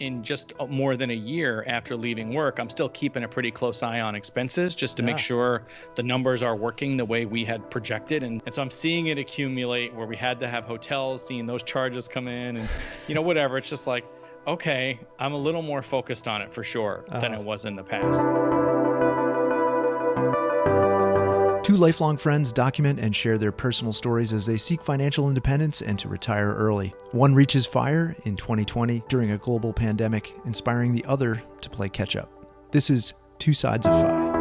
in just more than a year after leaving work, I'm still keeping a pretty close eye on expenses just to make sure the numbers are working the way we had projected. And so I'm seeing it accumulate where we had to have hotels, seeing those charges come in and, whatever. It's just like, okay, I'm a little more focused on it for sure than I was in the past. Two lifelong friends document and share their personal stories as they seek financial independence and to retire early. One reaches FIRE in 2020 during a global pandemic, inspiring the other to play catch up. This is Two Sides of FI.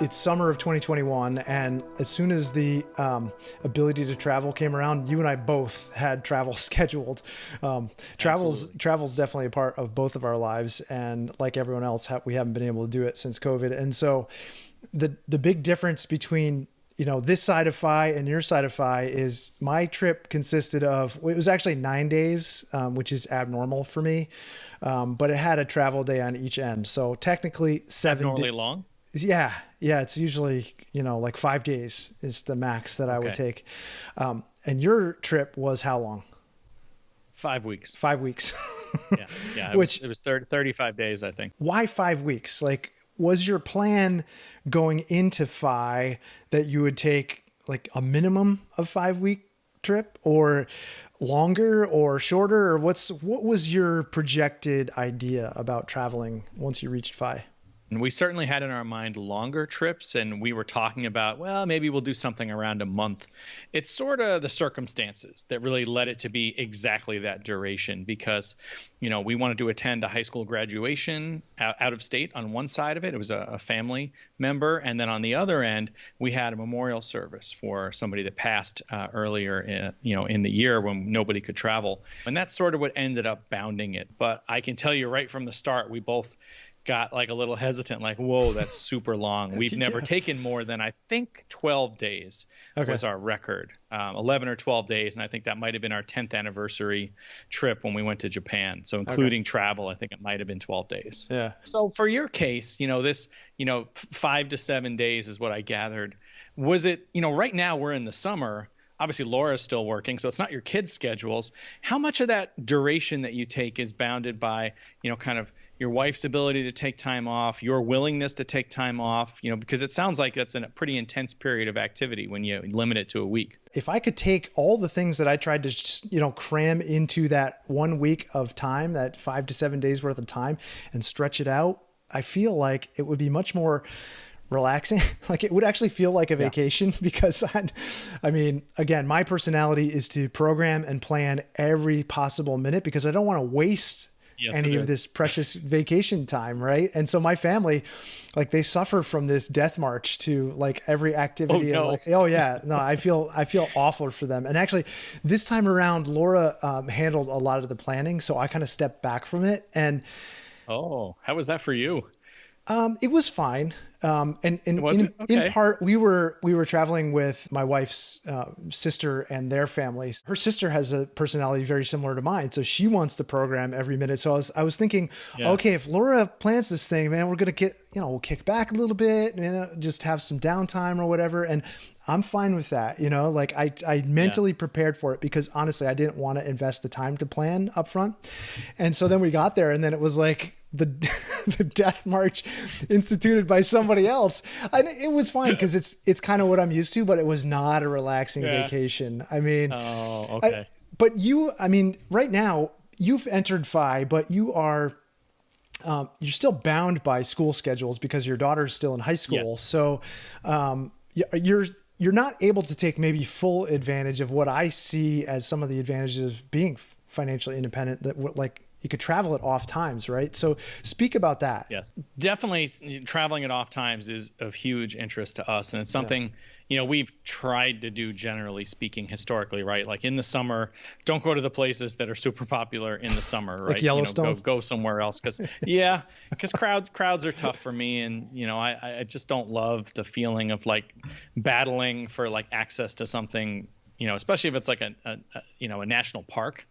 It's summer of 2021, and as soon as the ability to travel came around, you and I both had travel scheduled. Travel's definitely a part of both of our lives, and like everyone else, we haven't been able to do it since COVID. And so the big difference between this side of FI and your side of FI is my trip consisted of, it was actually 9 days, which is abnormal for me, but it had a travel day on each end. So technically 7 days. Abnormally long? Yeah. It's usually, like 5 days is the max that I would take. And your trip was how long? 5 weeks. 5 weeks. Yeah. It was 35 days, I think. Why 5 weeks? Like, was your plan going into FI that you would take like a minimum of 5 week trip, or longer or shorter, or what was your projected idea about traveling once you reached FI? And we certainly had in our mind longer trips, and we were talking about, well, maybe we'll do something around a month. It's sort of the circumstances that really led it to be exactly that duration, because, we wanted to attend a high school graduation out of state on one side of it. It was a family member. And then on the other end, we had a memorial service for somebody that passed earlier in the year when nobody could travel. And that's sort of what ended up bounding it. But I can tell you right from the start, we both got like a little hesitant, like, whoa, that's super long. We've never taken more than, I think, 12 days was our record, 11 or 12 days. And I think that might have been our 10th anniversary trip when we went to Japan. So including travel, I think it might have been 12 days. Yeah. So for your case, this, 5 to 7 days is what I gathered. Was it, right now we're in the summer. Obviously, Laura's still working, so it's not your kids' schedules. How much of that duration that you take is bounded by, kind of your wife's ability to take time off, your willingness to take time off, because it sounds like that's a pretty intense period of activity when you limit it to a week. If I could take all the things that I tried to, cram into that 1 week of time, that 5 to 7 days worth of time, and stretch it out, I feel like it would be much more relaxing. Like it would actually feel like a vacation, because again, my personality is to program and plan every possible minute, because I don't want to waste any of this precious vacation time. Right. And so my family, like, they suffer from this death march to like every activity. I feel awful for them. And actually this time around, Laura handled a lot of the planning. So I kind of stepped back from it. And how was that for you? It was fine. In part, we were traveling with my wife's sister and their families. Her sister has a personality very similar to mine, so she wants to program every minute. So I was thinking, okay, if Laura plans this thing, man, we're gonna get, we'll kick back a little bit and just have some downtime or whatever. And I'm fine with that. Like I mentally prepared for it, because honestly, I didn't want to invest the time to plan up front. And so then we got there, and then it was like the death march instituted by somebody else. And it was fine, because it's kind of what I'm used to, but it was not a relaxing vacation. But right now you've entered FI, but you are, you're still bound by school schedules because your daughter's still in high school. Yes. So, you're not able to take maybe full advantage of what I see as some of the advantages of being financially independent, that like you could travel at off times, right? So speak about that. Yes, definitely. Traveling at off times is of huge interest to us. And it's something, we've tried to do, generally speaking, historically, right? Like in the summer, don't go to the places that are super popular in the summer, right? Like Yellowstone. Go somewhere else. Because crowds are tough for me. And, I just don't love the feeling of like battling for like access to something, especially if it's like a national park.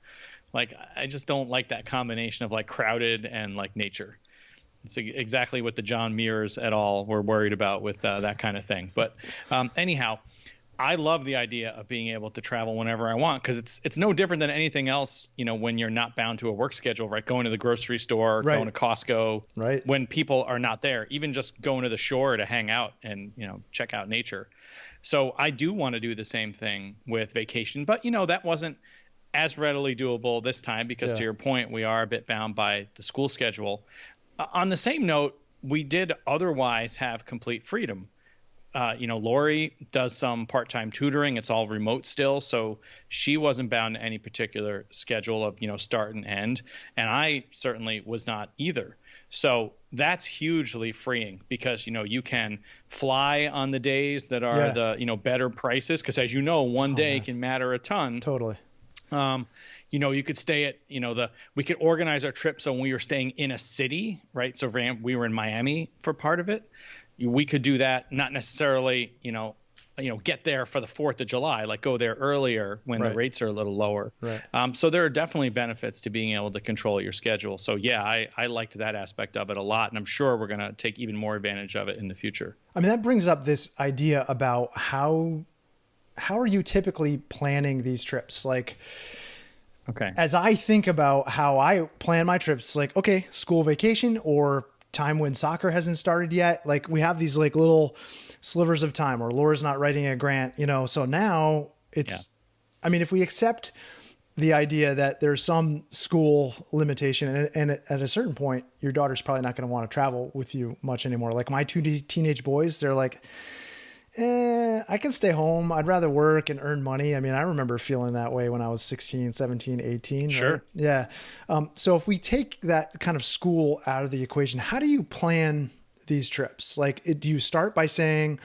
Like, I just don't like that combination of like crowded and like nature. It's exactly what the John Muirs et al. Were worried about with that kind of thing. But anyhow, I love the idea of being able to travel whenever I want, because it's no different than anything else, when you're not bound to a work schedule, right? Going to the grocery store, Right. going to Costco, Right. when people are not there, even just going to the shore to hang out and, check out nature. So I do want to do the same thing with vacation, but that wasn't as readily doable this time because to your point, we are a bit bound by the school schedule. On the same note, we did otherwise have complete freedom. Lori does some part-time tutoring. It's all remote still. So she wasn't bound to any particular schedule of, start and end. And I certainly was not either. So that's hugely freeing because, you can fly on the days that are the, better prices. Because as you know, one day can matter a ton. Totally. You could stay at, we could organize our trip. So when we were staying in a city, right? So we were in Miami for part of it. We could do that, not necessarily, get there for the 4th of July, like go there earlier when the rates are a little lower. Right. So there are definitely benefits to being able to control your schedule. So yeah, I liked that aspect of it a lot. And I'm sure we're going to take even more advantage of it in the future. I mean, that brings up this idea about how are you typically planning these trips? Like, okay, as I think about how I plan my trips, like, okay, school vacation or time when soccer hasn't started yet. Like we have these like little slivers of time or Laura's not writing a grant, so now it's, I mean, if we accept the idea that there's some school limitation and at a certain point, your daughter's probably not going to want to travel with you much anymore. Like my 2 teenage boys, they're like, I can stay home. I'd rather work and earn money. I mean, I remember feeling that way when I was 16, 17, 18. Sure. Right? Yeah. So if we take that kind of school out of the equation, how do you plan these trips? Like, do you start by saying,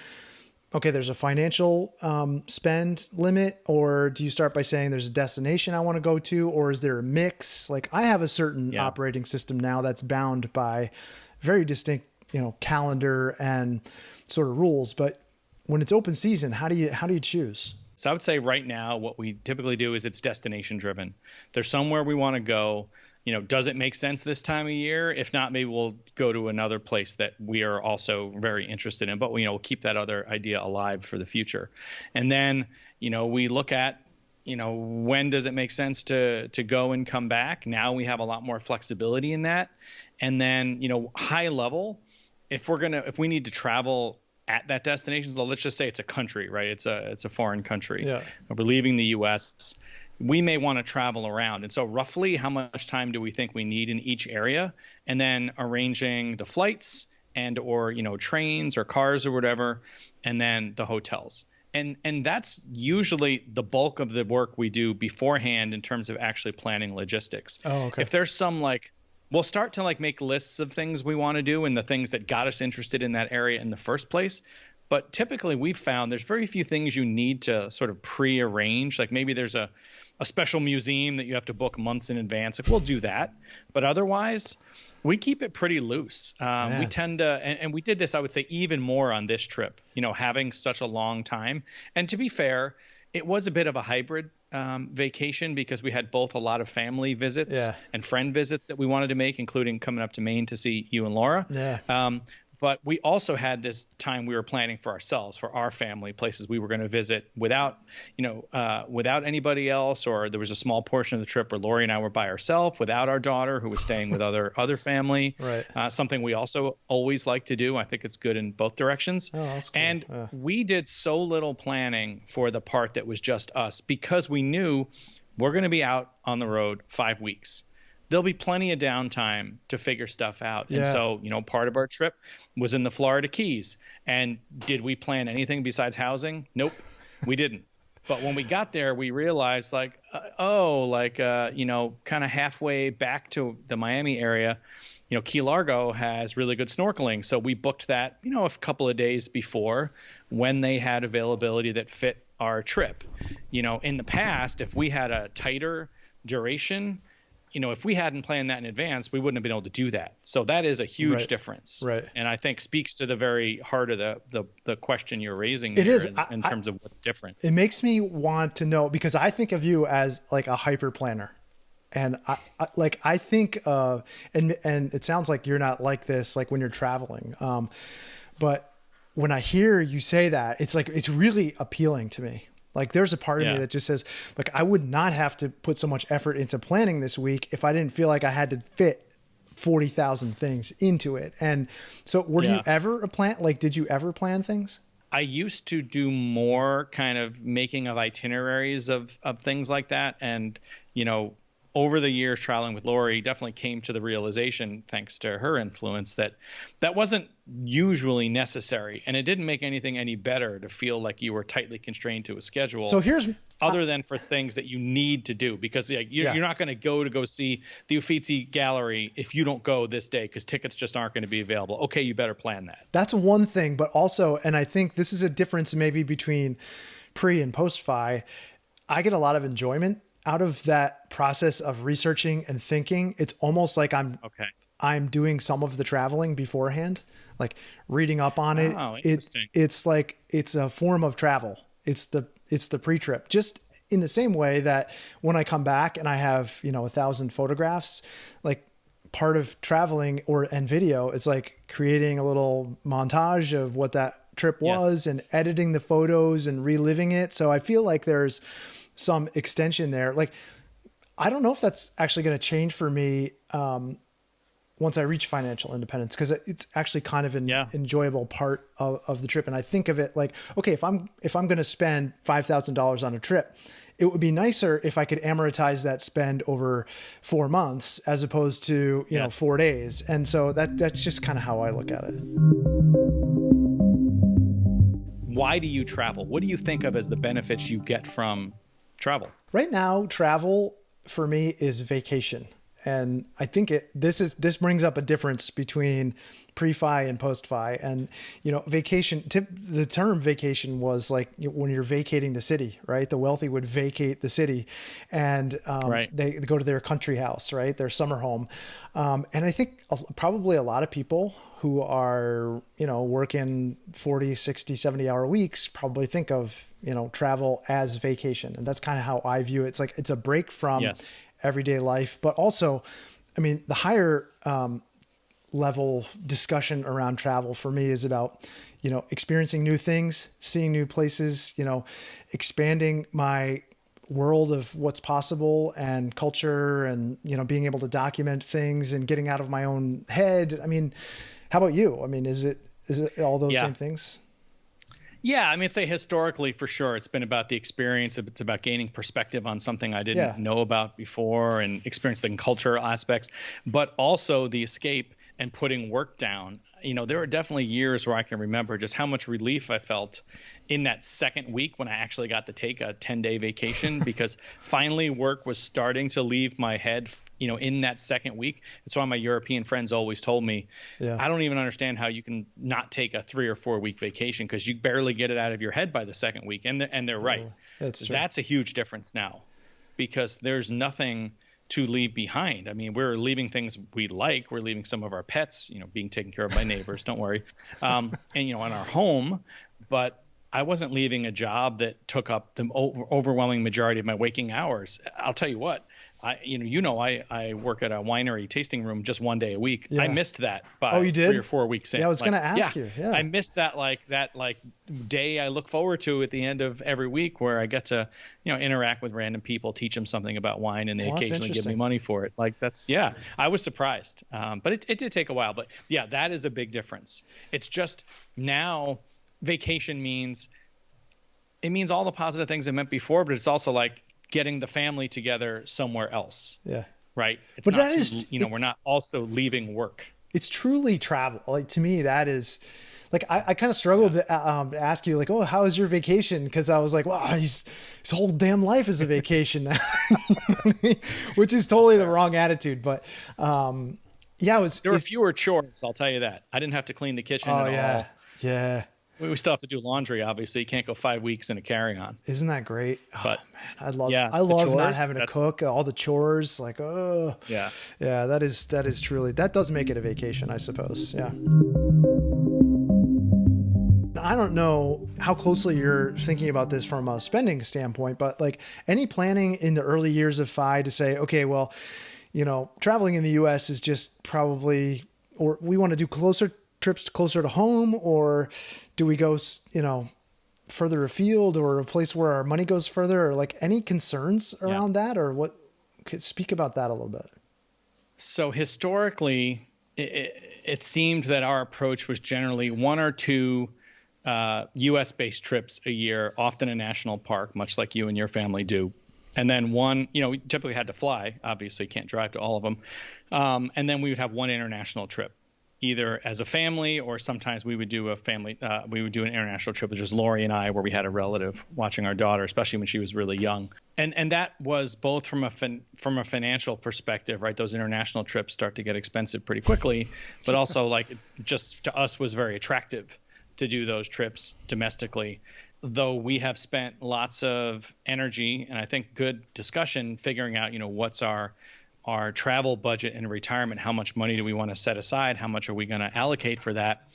okay, there's a financial spend limit, or do you start by saying there's a destination I want to go to, or is there a mix? Like I have a certain operating system now that's bound by very distinct, calendar and sort of rules, but when it's open season, how do you choose? So I would say right now, what we typically do is it's destination driven. There's somewhere we want to go. Does it make sense this time of year? If not, maybe we'll go to another place that we are also very interested in, but we'll keep that other idea alive for the future. And then, we look at, when does it make sense to go and come back? Now we have a lot more flexibility in that. And then, high level, if we need to travel at that destination, so let's just say it's a country, right? It's a foreign country. Yeah. We're leaving the U.S. We may want to travel around. And so roughly how much time do we think we need in each area? And then arranging the flights and or, trains or cars or whatever, and then the hotels. And that's usually the bulk of the work we do beforehand in terms of actually planning logistics. Oh, okay. If there's some we'll start to make lists of things we want to do and the things that got us interested in that area in the first place. But typically we've found there's very few things you need to sort of pre-arrange. Like maybe there's a special museum that you have to book months in advance. We'll do that. But otherwise, we keep it pretty loose. We tend to, and we did this, I would say, even more on this trip, having such a long time. And to be fair, it was a bit of a hybrid vacation because we had both a lot of family visits and friend visits that we wanted to make, including coming up to Maine to see you and Laura. Yeah. But we also had this time we were planning for ourselves, for our family, places we were going to visit without anybody else, or there was a small portion of the trip where Lori and I were by ourselves without our daughter who was staying with other family. Right. Something we also always like to do. I think it's good in both directions. Oh, that's cool. And we did so little planning for the part that was just us because we knew we're going to be out on the road 5 weeks. There'll be plenty of downtime to figure stuff out. And so, part of our trip was in the Florida Keys. And did we plan anything besides housing? Nope, we didn't. But when we got there, we realized kind of halfway back to the Miami area, Key Largo has really good snorkeling. So we booked that, a couple of days before when they had availability that fit our trip. In the past, if we had a tighter duration, if we hadn't planned that in advance, we wouldn't have been able to do that. So that is a huge difference. Right. And I think speaks to the very heart of the question you're raising. It is in terms of what's different. It makes me want to know, because I think of you as like a hyper planner. And I think and it sounds like you're not like this, like when you're traveling. But when I hear you say that, it's like, it's really appealing to me. Like there's a part of me that just says, like, I would not have to put so much effort into planning this week if I didn't feel like I had to fit 40,000 things into it. And so were you ever did you ever plan things? I used to do more kind of making of itineraries of things like that. And, over the years traveling with Lori, definitely came to the realization, thanks to her influence, that wasn't usually necessary. And it didn't make anything any better to feel like you were tightly constrained to a schedule. So other than for things that you need to do, because you're not going to go see the Uffizi Gallery if you don't go this day because tickets just aren't going to be available. Okay, you better plan that. That's one thing, but also, and I think this is a difference maybe between pre and post FI, I get a lot of enjoyment out of that process of researching and thinking. It's almost like I'm doing some of the traveling beforehand, like reading up on it. Oh, interesting. It's like, it's a form of travel. It's the pre-trip, just in the same way that when I come back and I have, 1,000 photographs, like part of traveling and video, it's like creating a little montage of what that trip was and editing the photos and reliving it. So I feel like there's some extension there. Like, I don't know if that's actually going to change for me once I reach financial independence, because it's actually kind of an enjoyable part of the trip. And I think of it like, okay, if I'm going to spend $5,000 on a trip, it would be nicer if I could amortize that spend over 4 months as opposed to 4 days. And so that's just kind of how I look at it. Why do you travel? What do you think of as the benefits you get from travel? Right now, travel for me is vacation. And I think this brings up a difference between pre-FI and post-FI. And, vacation, the term vacation was like when you're vacating the city, right? The wealthy would vacate the city and they go to their country house, right? Their summer home. And I think probably a lot of people who are, working 40, 60, 70-hour weeks probably think of, travel as vacation. And that's kind of how I view it. It's like, it's a break from everyday life, but also, the higher level discussion around travel for me is about, experiencing new things, seeing new places, expanding my world of what's possible and culture and, being able to document things and getting out of my own head. How about you? Is it all those same things? Yeah, I'd say historically, for sure, it's been about the experience. It's about gaining perspective on something I didn't know about before and experiencing cultural aspects, but also the escape and putting work down. There were definitely years where I can remember just how much relief I felt in that second week when I actually got to take a 10-day vacation because finally work was starting to leave my head, in that second week. That's why my European friends always told me, I don't even understand how you can not take a 3 or 4 week vacation because you barely get it out of your head by the second week. And they're right. That's a huge difference now because there's nothing to leave behind. We're leaving things we like. We're leaving some of our pets, being taken care of by neighbors, don't worry. And, in our home, but I wasn't leaving a job that took up the overwhelming majority of my waking hours. I'll tell you what, I work at a winery tasting room just 1 day a week. I missed that by you did? 3 or 4 weeks in. Yeah, I was going to ask you. Yeah. I missed that day I look forward to at the end of every week where I get to, interact with random people, teach them something about wine, and they occasionally give me money for it. I was surprised. But it did take a while. But yeah, that is a big difference. It's just now vacation means all the positive things it meant before, but it's also like getting the family together somewhere else. Yeah. Right. It's but that is, we're not also leaving work. It's truly travel. Like to me, that is like, I kind of struggled to ask you like, oh, how was your vacation? Cause I was like, wow, his whole damn life is a vacation now, which is totally the wrong attitude. But, there were fewer chores. I'll tell you that. I didn't have to clean the kitchen at all. Yeah. We still have to do laundry, obviously. You can't go 5 weeks in a carry-on. Isn't that great? But man, I love not having to cook, all the chores. Like, oh, yeah, that is truly, that does make it a vacation, I suppose. Yeah. I don't know how closely you're thinking about this from a spending standpoint, but like any planning in the early years of FI to say, okay, well, traveling in the US is just probably, or we want to do closer trips closer to home, or do we go, further afield, or a place where our money goes further, or like any concerns around that, or what? Could speak about that a little bit. So historically, it seemed that our approach was generally one or two U.S. based trips a year, often a national park, much like you and your family do. And then one, we typically had to fly, obviously can't drive to all of them. And then we would have one international trip, either as a family, or sometimes we would do we would do an international trip with just Lori and I, where we had a relative watching our daughter, especially when she was really young. And that was both from a financial perspective, right? Those international trips start to get expensive pretty quickly, but also like just to us was very attractive to do those trips domestically. Though we have spent lots of energy and I think good discussion figuring out, what's our travel budget in retirement, how much money do we want to set aside, how much are we going to allocate for that.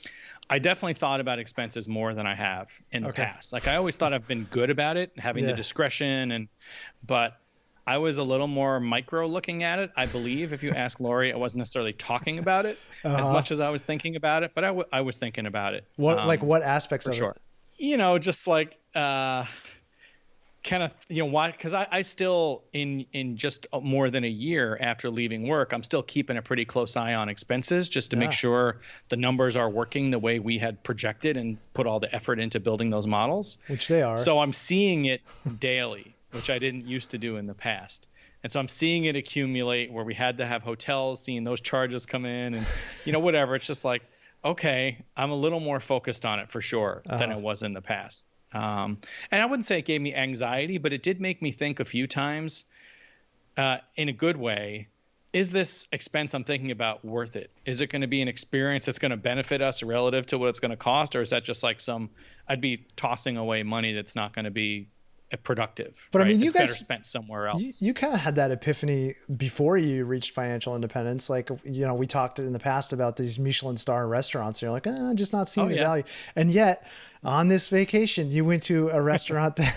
I definitely thought about expenses more than I have in the past. Like I always thought I've been good about it, having the discretion, but I was a little more micro looking at it. I believe if you ask Lori, I wasn't necessarily talking about it as much as I was thinking about it, but I was thinking about it. What aspects of it? Just like kind of, why? Because I still in just more than a year after leaving work, I'm still keeping a pretty close eye on expenses just to make sure the numbers are working the way we had projected and put all the effort into building those models. Which they are. So I'm seeing it daily, which I didn't used to do in the past. And so I'm seeing it accumulate where we had to have hotels, seeing those charges come in and, whatever. It's just like, okay, I'm a little more focused on it for sure than I was in the past. And I wouldn't say it gave me anxiety, but it did make me think a few times in a good way, is this expense I'm thinking about worth it? Is it going to be an experience that's going to benefit us relative to what it's going to cost? Or is that just like I'd be tossing away money that's not going to be productive? But right? I mean, you it's guys better spent somewhere else. You kind of had that epiphany before you reached financial independence. Like, we talked in the past about these Michelin star restaurants. And you're like, I'm just not seeing the value. And yet on this vacation, you went to a restaurant that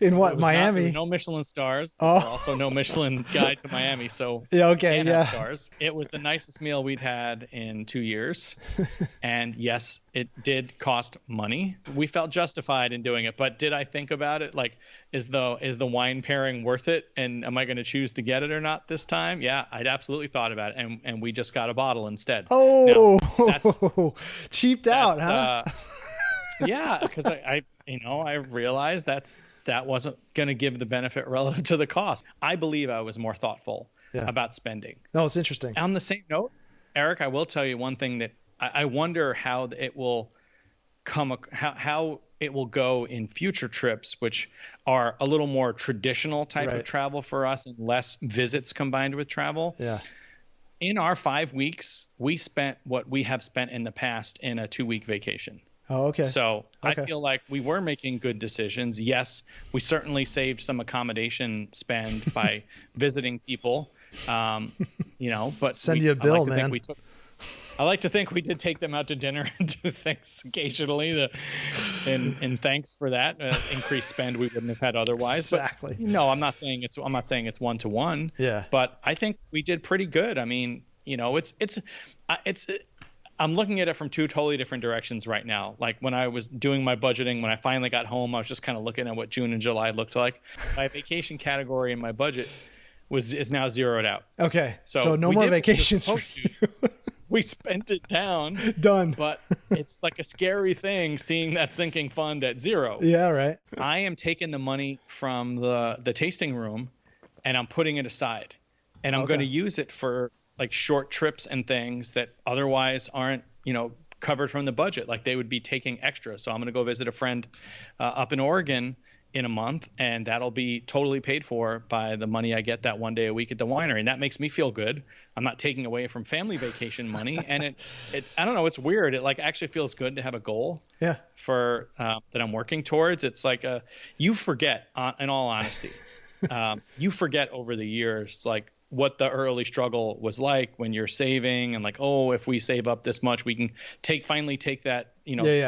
in Miami? No Michelin stars. Also no Michelin guide to Miami. So stars. It was the nicest meal we'd had in 2 years. And yes, it did cost money. We felt justified in doing it, but did I think about it? Like, is the wine pairing worth it? And am I going to choose to get it or not this time? Yeah, I'd absolutely thought about it. And we just got a bottle instead. Oh, now, cheaped out, huh? Yeah, because I realized that wasn't going to give the benefit relative to the cost. I believe I was more thoughtful about spending. No, it's interesting. On the same note, Eric, I will tell you one thing that I wonder how it will how it will go in future trips, which are a little more traditional type of travel for us and less visits combined with travel. Yeah. In our 5 weeks, we spent what we have spent in the past in a 2-week vacation. Oh, okay. So I feel like we were making good decisions. Yes, we certainly saved some accommodation spend by visiting people, but send you a bill, man. I like to think we did take them out to dinner and do things occasionally and thanks for that increased spend we wouldn't have had otherwise. Exactly. But no, I'm not saying it's 1-to-1. Yeah. But I think we did pretty good. I mean, I'm looking at it from two totally different directions right now. Like when I was doing my budgeting, when I finally got home, I was just kind of looking at what June and July looked like. My vacation category in my budget is now zeroed out. Okay. So no more vacations for you. We spent it down. Done. But it's like a scary thing seeing that sinking fund at zero. Yeah, right. I am taking the money from the tasting room and I'm putting it aside. And I'm going to use it for like short trips and things that otherwise aren't, covered from the budget. Like they would be taking extra. So I'm going to go visit a friend up in Oregon in a month, and that'll be totally paid for by the money I get that one day a week at the winery. And that makes me feel good. I'm not taking away from family vacation money. And it I don't know, it's weird. It like actually feels good to have a goal for that I'm working towards. It's like you forget, in all honesty, you forget over the years, like what the early struggle was like when you're saving and like, oh, if we save up this much, we can finally take that,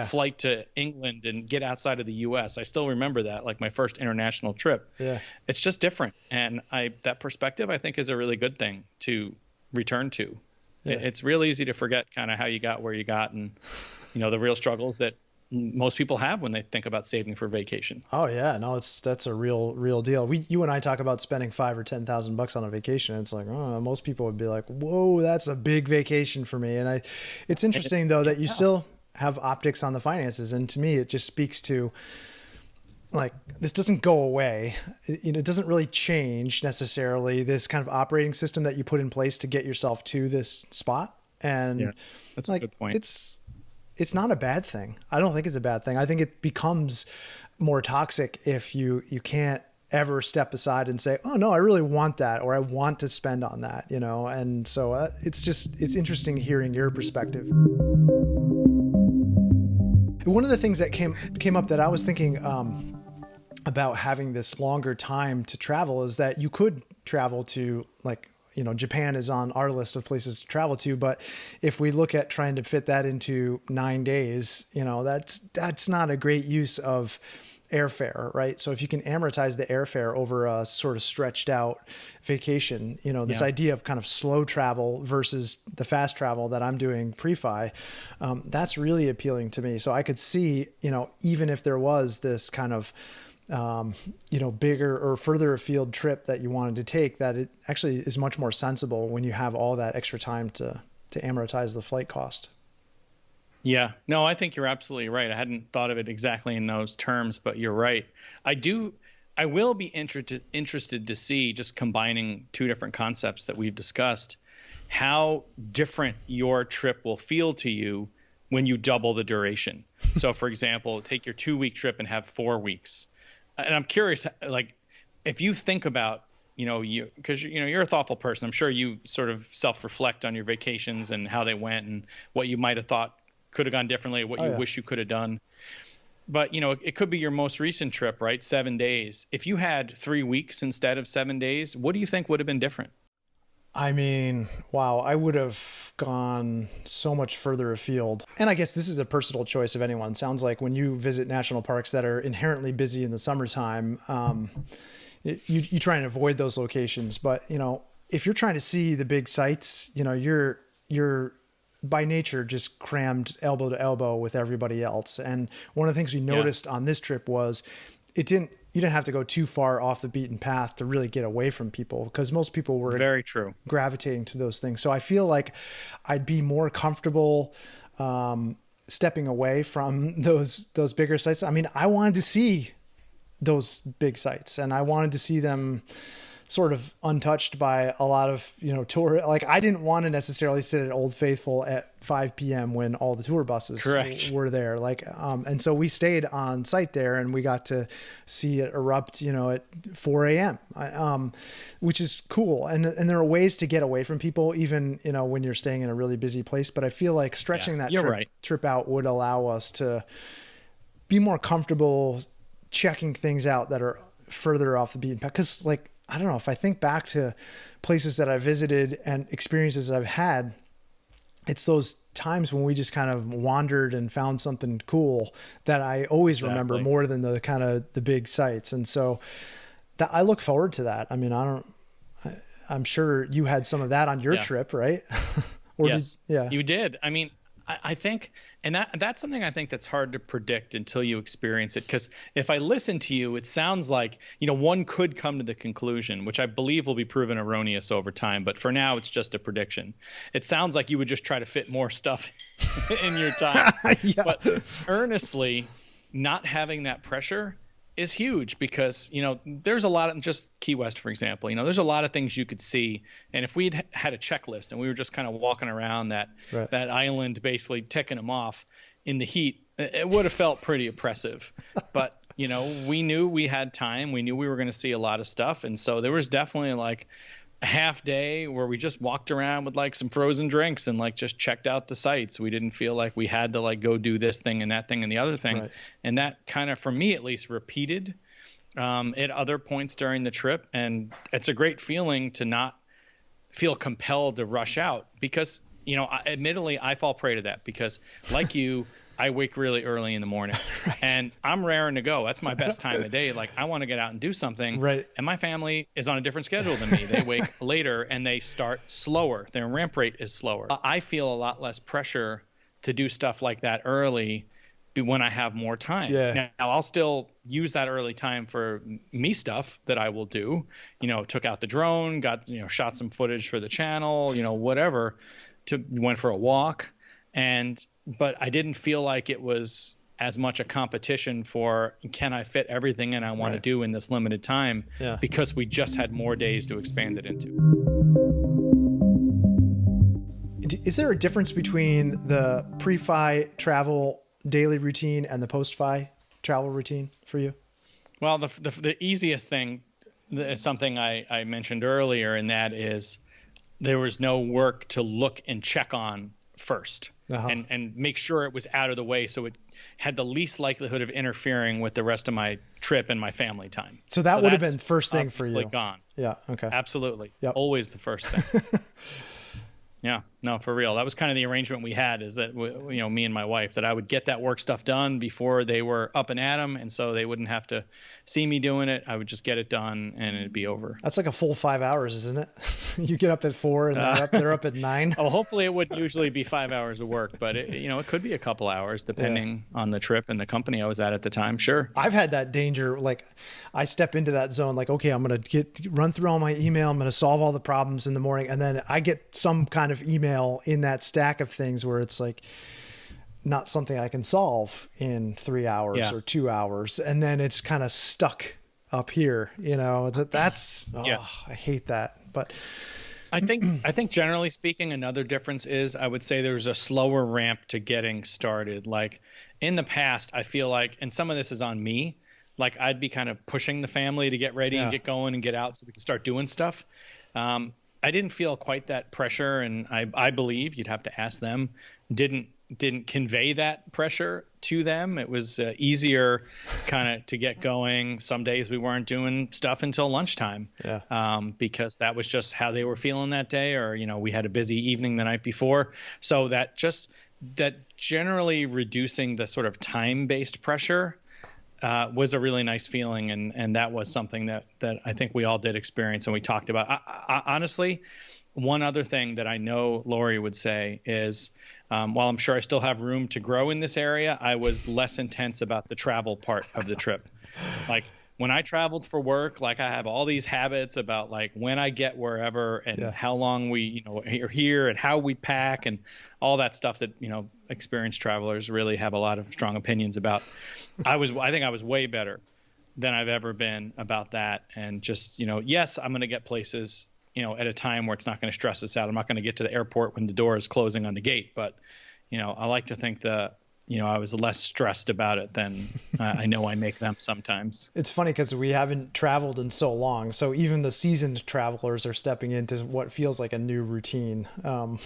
flight to England and get outside of the US. I still remember that, like my first international trip. Yeah. It's just different. And that perspective, I think, is a really good thing to return to. It's real easy to forget kind of how you got where you got, and the real struggles that most people have when they think about saving for vacation. Oh yeah, no, that's a real deal. You and I talk about spending $5,000 or $10,000 on a vacation. It's like, oh, most people would be like, whoa, that's a big vacation for me. And it's interesting though that you still have optics on the finances, and to me, it just speaks to like, this doesn't go away. It doesn't really change necessarily this kind of operating system that you put in place to get yourself to this spot. And that's a good point. It's not a bad thing. I don't think it's a bad thing. I think it becomes more toxic if you can't ever step aside and say, oh no, I really want that, or I want to spend on that, And so it's interesting hearing your perspective. One of the things that came up that I was thinking about having this longer time to travel is that you could travel to Japan is on our list of places to travel to, but if we look at trying to fit that into 9 days, that's not a great use of airfare, right? So if you can amortize the airfare over a sort of stretched out vacation, this idea of kind of slow travel versus the fast travel that I'm doing pre-fi, that's really appealing to me. So I could see, even if there was this kind of bigger or further afield trip that you wanted to take, that it actually is much more sensible when you have all that extra time to amortize the flight cost. Yeah, no, I think you're absolutely right. I hadn't thought of it exactly in those terms, but you're right. I will be interested to see, just combining two different concepts that we've discussed, how different your trip will feel to you when you double the duration. So for example, take your 2-week trip and have 4 weeks. And I'm curious, like, if you think about, because you're a thoughtful person, I'm sure you sort of self-reflect on your vacations and how they went and what you might have thought could have gone differently, what you wish you could have done. But, it could be your most recent trip, right? 7 days. If you had 3 weeks instead of 7 days, what do you think would have been different? I mean, wow, I would have gone so much further afield. And I guess this is a personal choice of anyone. Sounds like when you visit national parks that are inherently busy in the summertime, you try and avoid those locations. But, if you're trying to see the big sights, you're by nature just crammed elbow to elbow with everybody else. And one of the things we noticed on this trip was you didn't have to go too far off the beaten path to really get away from people, because most people were very true gravitating to those things. So I feel like I'd be more comfortable stepping away from those bigger sites. I mean, I wanted to see those big sites, and I wanted to see them sort of untouched by a lot of, tour. Like, I didn't want to necessarily sit at Old Faithful at 5 p.m. when all the tour buses were there. Like, and so we stayed on site there, and we got to see it erupt, at 4 a.m., which is cool. And there are ways to get away from people, even, when you're staying in a really busy place. But I feel like stretching that trip out would allow us to be more comfortable checking things out that are further off the beaten path. 'Cause, like, I don't know, if I think back to places that I visited and experiences I've had, it's those times when we just kind of wandered and found something cool that I always remember more than the kind of the big sites. And so that I look forward to that. I mean, I'm sure you had some of that on your trip, right? Yes, you did. I mean, I think, and that's something I think that's hard to predict until you experience it. Because if I listen to you, it sounds like, one could come to the conclusion, which I believe will be proven erroneous over time. But for now, it's just a prediction. It sounds like you would just try to fit more stuff in your time. But earnestly, not having that pressure is huge, because, there's a lot of, just Key West, for example, there's a lot of things you could see. And if we'd had a checklist and we were just kind of walking around that island, basically ticking them off in the heat, it would have felt pretty oppressive. But, we knew we had time. We knew we were going to see a lot of stuff. And so there was definitely like a half day where we just walked around with like some frozen drinks and like just checked out the sites. We didn't feel like we had to like go do this thing and that thing and the other thing. Right. And that kind of, for me at least, repeated at other points during the trip. And it's a great feeling to not feel compelled to rush out, because, admittedly, I fall prey to that, because like you, I wake really early in the morning. Right. And I'm raring to go. That's my best time of day. Like I want to get out and do something. Right. And my family is on a different schedule than me. They wake later and they start slower. Their ramp rate is slower. I feel a lot less pressure to do stuff like that early when I have more time. Yeah. Now I'll still use that early time for me stuff that I will do, took out the drone, got, shot some footage for the channel, whatever, went for a walk. But I didn't feel like it was as much a competition for, can I fit everything in I want to do in this limited time? Yeah. Because we just had more days to expand it into. Is there a difference between the pre-FI travel daily routine and the post-FI travel routine for you? Well, the easiest thing is something I mentioned earlier, and that is there was no work to look and check on first and make sure it was out of the way, so it had the least likelihood of interfering with the rest of my trip and my family time. So that would have been first thing for you. Gone. Yeah. Okay. Absolutely. Yep. Always the first thing. Yeah, no, for real. That was kind of the arrangement we had, is that, me and my wife, that I would get that work stuff done before they were up and at 'em. And so they wouldn't have to see me doing it. I would just get it done and it'd be over. That's like a full 5 hours, isn't it? You get up at 4 and they're up at 9. Oh, hopefully it wouldn't usually be 5 hours of work, but it could be a couple hours depending on the trip and the company I was at the time. Sure. I've had that danger. Like I step into that zone, like, okay, I'm going to run through all my email. I'm going to solve all the problems in the morning. And then I get some kind of email in that stack of things where it's like not something I can solve in 3 hours or 2 hours. And then it's kind of stuck up here, that's, yes. I hate that. But I think generally speaking, another difference is I would say there's a slower ramp to getting started. Like in the past, I feel like, and some of this is on me, like I'd be kind of pushing the family to get ready and get going and get out so we can start doing stuff. I didn't feel quite that pressure, and I believe, you'd have to ask them, didn't convey that pressure to them. It was easier kind of to get going. Some days we weren't doing stuff until lunchtime, because that was just how they were feeling that day, or we had a busy evening the night before. So that generally reducing the sort of time-based pressure was a really nice feeling, and that was something that I think we all did experience and we talked about. I honestly, one other thing that I know Lori would say is, while I'm sure I still have room to grow in this area, I was less intense about the travel part of the trip. Like when I traveled for work, like I have all these habits about like when I get wherever and how long we are here and how we pack and all that stuff that experienced travelers really have a lot of strong opinions about. I think I was way better than I've ever been about that, and just yes, I'm going to get places at a time where it's not going to stress us out. I'm not going to get to the airport when the door is closing on the gate, but I like to think that I was less stressed about it than I know I make them sometimes. It's funny because we haven't traveled in so long. So even the seasoned travelers are stepping into what feels like a new routine. I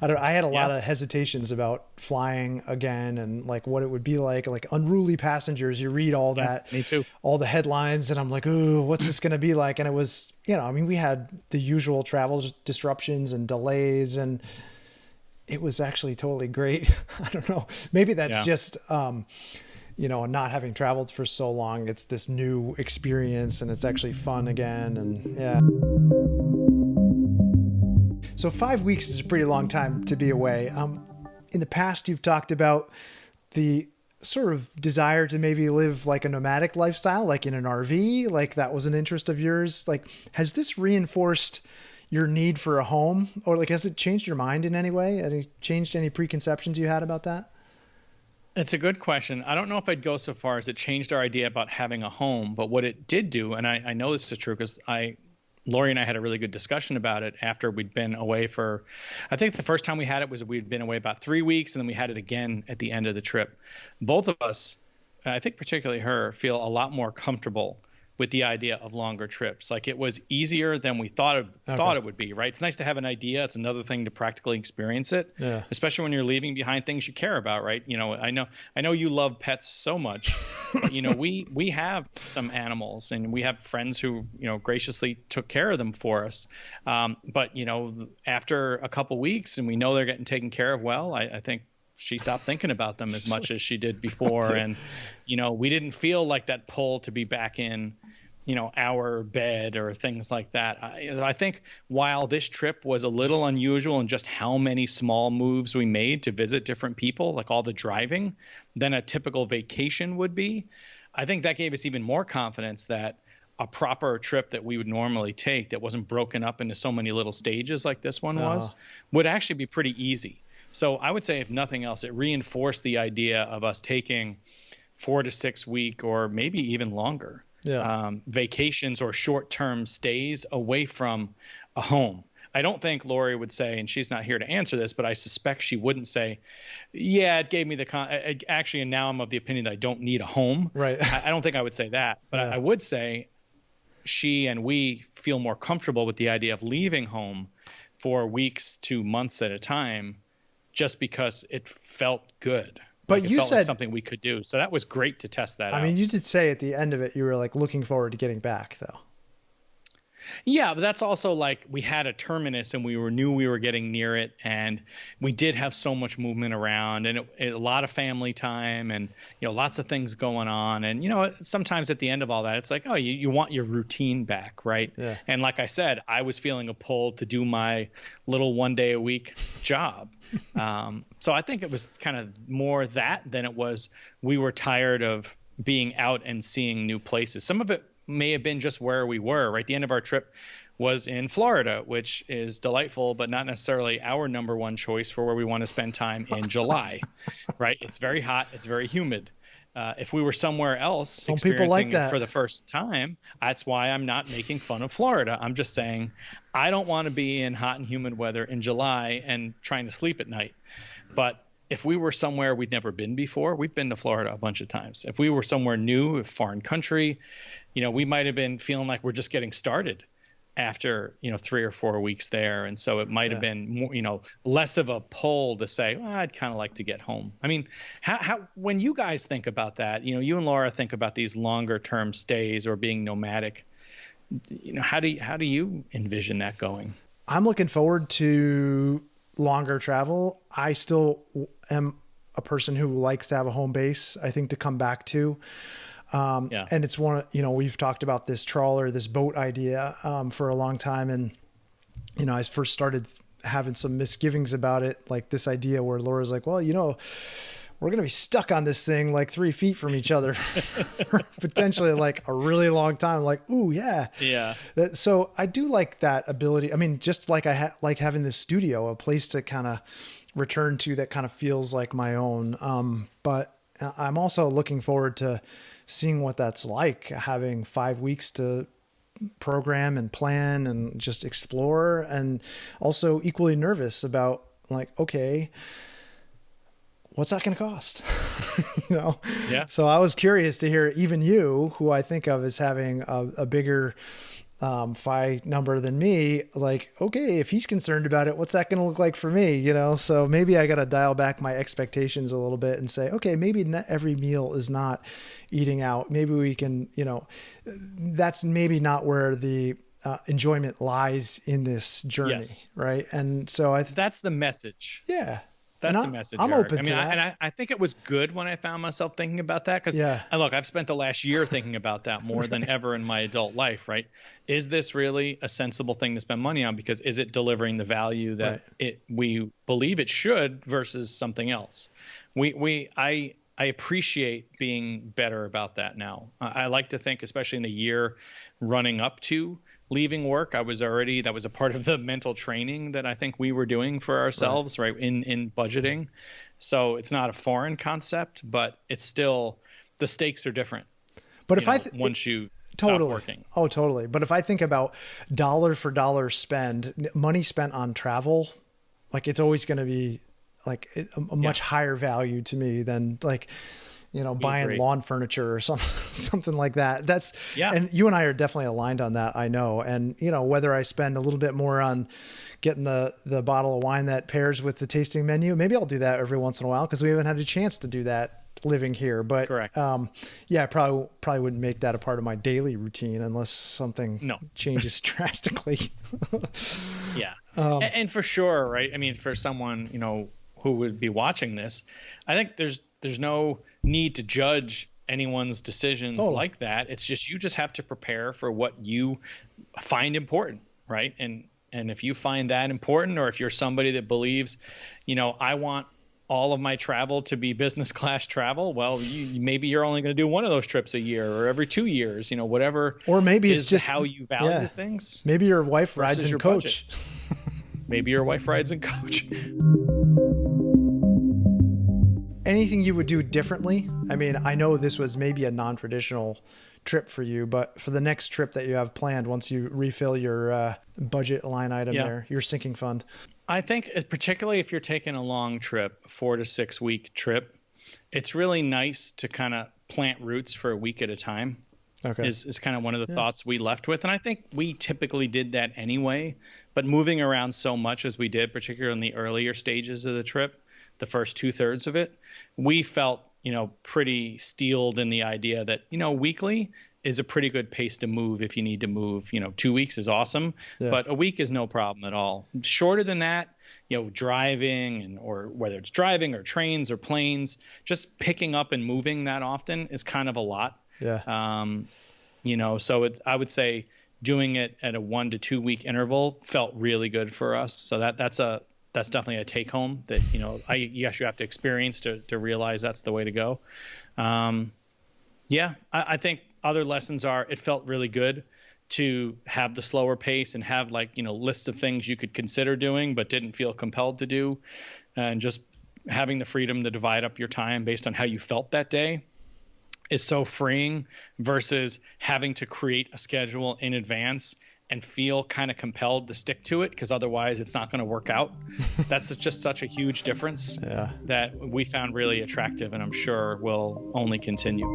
had a lot of hesitations about flying again and like what it would be like unruly passengers. You read all that, me too, all the headlines, and I'm like, ooh, what's this going to be like? And it was, we had the usual travel disruptions and delays, and it was actually totally great. I don't know. Maybe that's just, not having traveled for so long. It's this new experience and it's actually fun again. And So 5 weeks is a pretty long time to be away. In the past, you've talked about the sort of desire to maybe live like a nomadic lifestyle, like in an RV, like that was an interest of yours. Like, has this reinforced your need for a home, or like, has it changed your mind in any way? Changed any preconceptions you had about that? It's a good question. I don't know if I'd go so far as it changed our idea about having a home, but what it did do, and I know this is true because Lori and I had a really good discussion about it after we'd been away for, I think the first time we had it was we'd been away about 3 weeks, and then we had it again at the end of the trip. Both of us, I think particularly her, feel a lot more comfortable with the idea of longer trips. Like it was easier than we thought it would be, right? It's nice to have an idea. It's another thing to practically experience it, especially when you're leaving behind things you care about, right? I know you love pets so much. But, we have some animals, and we have friends who, graciously took care of them for us. But, after a couple weeks and we know they're getting taken care of well, I think she stopped thinking about them as much as she did before. And, we didn't feel like that pull to be back in, our bed or things like that. I think while this trip was a little unusual in just how many small moves we made to visit different people, like all the driving, than a typical vacation would be, I think that gave us even more confidence that a proper trip that we would normally take that wasn't broken up into so many little stages like this one was would actually be pretty easy. So I would say, if nothing else, it reinforced the idea of us taking 4 to 6 week or maybe even longer vacations or short-term stays away from a home. I don't think Lori would say, and she's not here to answer this, but I suspect she wouldn't say, yeah, it gave me actually, and now I'm of the opinion that I don't need a home. Right. I don't think I would say that, but I would say she and we feel more comfortable with the idea of leaving home for weeks to months at a time, just because it felt good. But you felt said like something we could do. So that was great to test that out. I mean, you did say at the end of it, you were like looking forward to getting back, though. Yeah, but that's also like we had a terminus and knew we were getting near it, and we did have so much movement around, and a lot of family time, and lots of things going on, and sometimes at the end of all that, it's like, oh, you want your routine back, right? Yeah. And like I said, I was feeling a pull to do my little 1 day a week job. So I think it was kind of more that than it was we were tired of being out and seeing new places. Some of it may have been just where we were, right? The end of our trip was in Florida, which is delightful, but not necessarily our number one choice for where we want to spend time in July, right? It's very hot. It's very humid. If we were somewhere else Some people like that for the first time, that's why I'm not making fun of Florida. I'm just saying I don't want to be in hot and humid weather in July and trying to sleep at night. But if we were somewhere we'd never been before, we've been to Florida a bunch of times. If we were somewhere new, a foreign country, we might have been feeling like we're just getting started after, 3 or 4 weeks there. And so it might have been more, less of a pull to say, well, I'd kind of like to get home. I mean, how when you guys think about that, you and Laura think about these longer term stays or being nomadic, how do you envision that going? I'm looking forward to longer travel. I still am a person who likes to have a home base, I think, to come back to. And it's we've talked about this trawler, this boat idea, for a long time. And, I first started having some misgivings about it. Like this idea where Laura's like, well, we're going to be stuck on this thing like 3 feet from each other for potentially like a really long time. Like, ooh, yeah. Yeah. So I do like that ability. I mean, just like like having this studio, a place to kind of return to that kind of feels like my own. But I'm also looking forward to seeing what that's like, having 5 weeks to program and plan and just explore, and also equally nervous about like, okay, what's that going to cost? Yeah. So I was curious to hear, even you, who I think of as having a bigger FI number than me, like, okay, if he's concerned about it, what's that going to look like for me? So maybe I got to dial back my expectations a little bit and say, okay, maybe not every meal is not eating out. Maybe we can, that's maybe not where the enjoyment lies in this journey. Yes. Right. And so that's the message. Yeah. That's the message. I'm Eric. open to that. And I think it was good when I found myself thinking about that, because look, I've spent the last year thinking about that more than ever in my adult life. Right? Is this really a sensible thing to spend money on? Because is it delivering the value that we believe it should versus something else? I appreciate being better about that now. I like to think, especially in the year running up to leaving work, that was a part of the mental training that I think we were doing for ourselves, right? In budgeting. So it's not a foreign concept, but it's still, the stakes are different. But once you totally stop working. Oh, totally. But if I think about dollar for dollar money spent on travel, like it's always going to be like a much higher value to me than like, buying lawn furniture or something like that. And you and I are definitely aligned on that, I know. And, whether I spend a little bit more on getting the bottle of wine that pairs with the tasting menu, maybe I'll do that every once in a while, because we haven't had a chance to do that living here. But correct. I probably wouldn't make that a part of my daily routine unless something changes drastically. Yeah. And for sure, right? I mean, for someone, who would be watching this, I think there's no need to judge anyone's decisions like that. It's just, you just have to prepare for what you find important, right? And if you find that important, or if you're somebody that believes, I want all of my travel to be business class travel, well, maybe you're only going to do one of those trips a year or every 2 years, whatever. Or maybe it's just how you value things. Maybe your wife rides in coach. Maybe your wife rides in coach. Anything you would do differently? I mean, I know this was maybe a non-traditional trip for you, but for the next trip that you have planned, once you refill your budget line item there, your sinking fund. I think particularly if you're taking a long trip, 4 to 6 week trip, it's really nice to kind of plant roots for a week at a time. Okay. Is kind of one of the thoughts we left with. And I think we typically did that anyway, but moving around so much as we did, particularly in the earlier stages of the trip, the first 2/3 of it, we felt, pretty steeled in the idea that, weekly is a pretty good pace to move if you need to move. 2 weeks is awesome, but a week is no problem at all. Shorter than that, driving or whether it's driving or trains or planes, just picking up and moving that often is kind of a lot. Yeah. So I would say doing it at a 1 to 2 week interval felt really good for us. So that's definitely a take home that, you have to experience to realize that's the way to go. I think other lessons are, it felt really good to have the slower pace and have lists of things you could consider doing, but didn't feel compelled to do. And just having the freedom to divide up your time based on how you felt that day is so freeing versus having to create a schedule in advance and feel kind of compelled to stick to it because otherwise it's not going to work out. That's just such a huge difference that we found really attractive, and I'm sure will only continue.